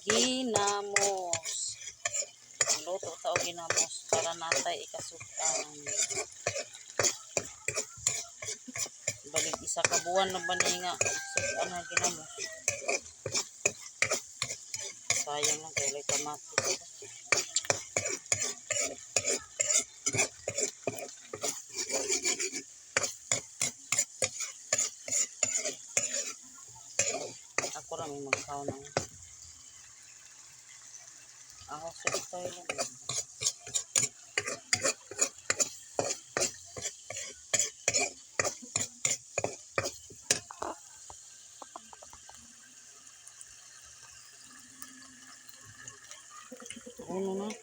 ginamos. Luto ta og ginamos para natay ikasukan. Balik isa ka buwan na ba ni nga sukan nga ginamos. Sayang lang kay lay kamatis. Ako ra may magkaon ng ako sa itoy lang. Ano na?